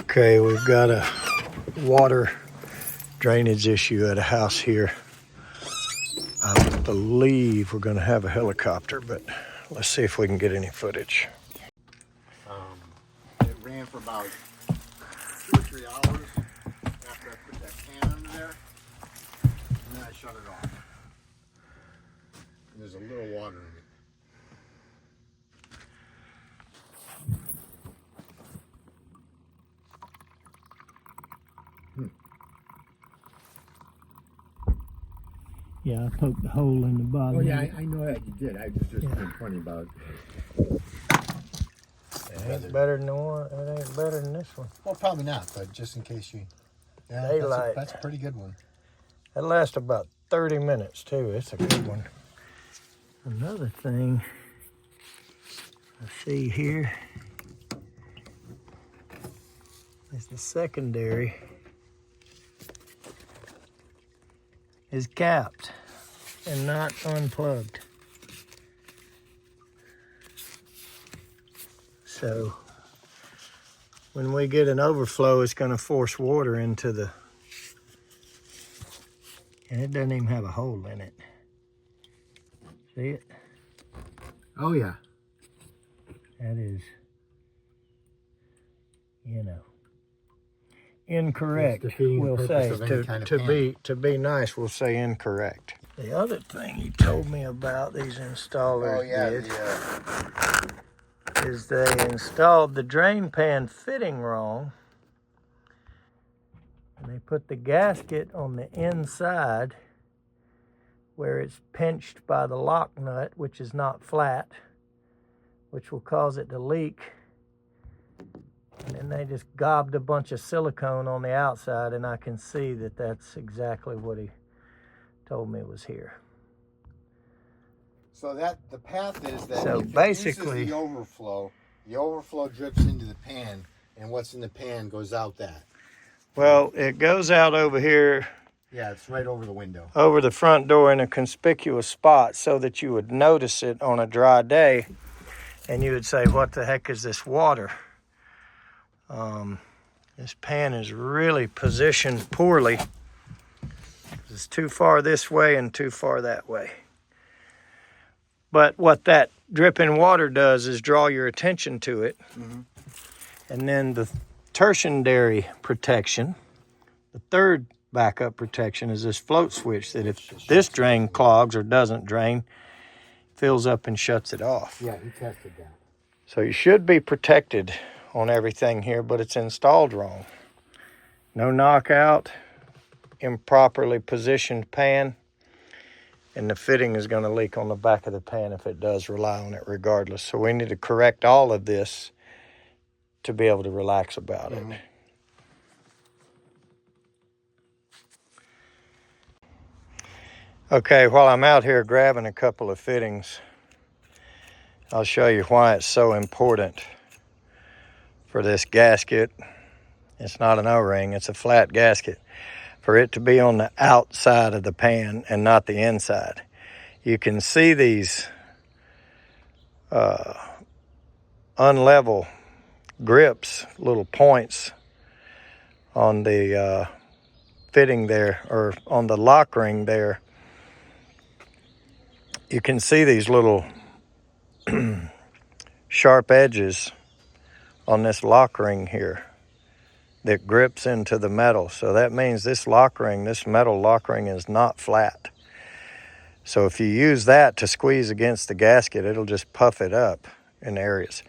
Okay, we've got a water drainage issue at a house here. I believe we're going to have a helicopter, but let's see if we can get any footage. It ran for about 2 or 3 hours after I put that pan under there, and then I shut it off. And there's a little water in it. Yeah, I poked the hole in the bottom. Oh yeah, I know that you did. I was just being funny about it. It ain't better than the one. It ain't better than this one. Well, probably not, but just in case you. Yeah, Daylight. that's a pretty good one. That lasts about 30 minutes too. It's a good one. Another thing I see here is the secondary is capped and not unplugged. So when we get an overflow, it's going to force water into the, and it doesn't even have a hole in it. See it? Oh yeah. That is, incorrect. We'll say to be nice. We'll say incorrect. The other thing he told me about these installers is they installed the drain pan fitting wrong, and they put the gasket on the inside where it's pinched by the lock nut, which is not flat, which will cause it to leak. And then they just gobbed a bunch of silicone on the outside, and I can see that that's exactly what he told me was here. So that the path is that so if basically the overflow drips into the pan, and what's in the pan goes out that. Well, it goes out over here. Yeah, it's right over the window. Over the front door in a conspicuous spot so that you would notice it on a dry day, and you would say, what the heck is this water? This pan is really positioned poorly. It's too far this way and too far that way. But what that dripping water does is draw your attention to it. Mm-hmm. And then the tertiary protection, the third backup protection, is this float switch that if this drain clogs or doesn't drain, fills up and shuts it off. Yeah, he tested that. So you should be protected on everything here, but it's installed wrong. No knockout, improperly positioned pan, and the fitting is going to leak on the back of the pan if it does rely on it regardless. So we need to correct all of this to be able to relax about it. Okay, while I'm out here grabbing a couple of fittings, I'll show you why it's so important for this gasket. It's not an O-ring, it's a flat gasket. For it to be on the outside of the pan and not the inside. You can see these unlevel grips, little points on the fitting there, or on the lock ring there. You can see these little sharp edges on this lock ring here that grips into the metal. So that means this lock ring, this metal lock ring, is not flat. So if you use that to squeeze against the gasket, it'll just puff it up in areas.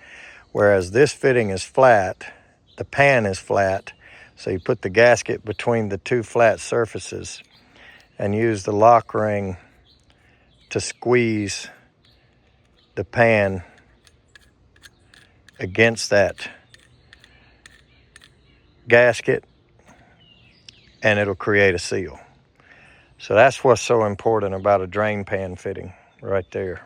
Whereas this fitting is flat, the pan is flat, so you put the gasket between the two flat surfaces and use the lock ring to squeeze the pan against that gasket, and it'll create a seal. So that's what's so important about a drain pan fitting right there.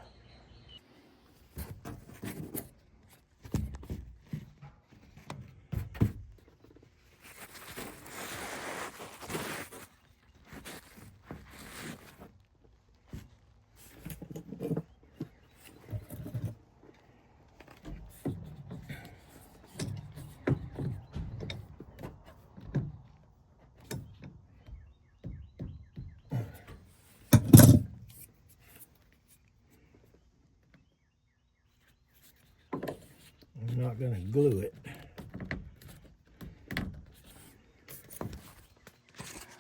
not going to glue it.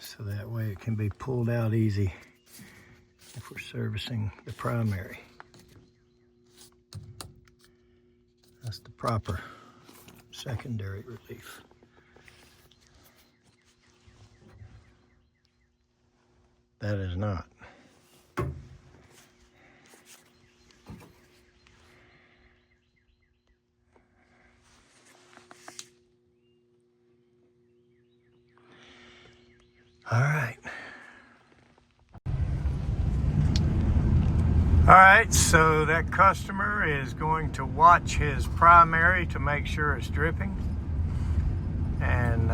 So that way it can be pulled out easy if we're servicing the primary. That's the proper secondary relief. That is not. All right. All right, so that customer is going to watch his primary to make sure it's dripping. And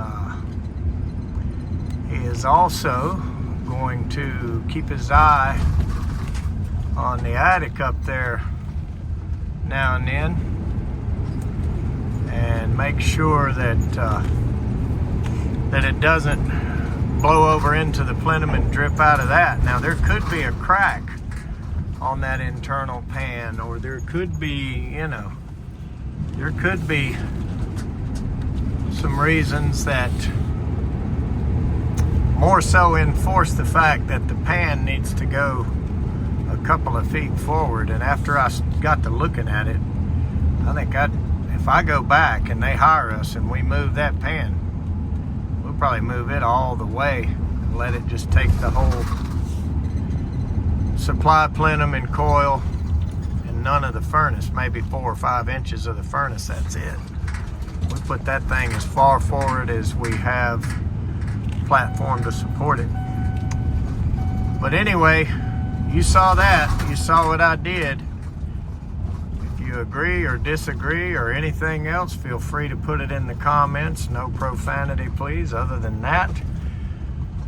he is also going to keep his eye on the attic up there now and then and make sure that that it doesn't blow over into the plenum and drip out of that. Now there could be a crack on that internal pan, or there could be, you know, there could be some reasons that more so enforce the fact that the pan needs to go a couple of feet forward. And after I got to looking at it, I think if I go back and they hire us and we move that pan, we'll probably move it all the way and let it just take the whole supply plenum and coil and none of the furnace, maybe 4 or 5 inches of the furnace, that's it. We put that thing as far forward as we have platform to support it. But anyway, you saw that, you saw what I did. If you agree or disagree or anything else, feel free to put it in the comments. No profanity, please. Other than that,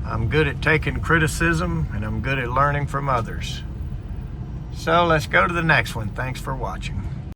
I'm good at taking criticism and I'm good at learning from others. So let's go to the next one. Thanks for watching.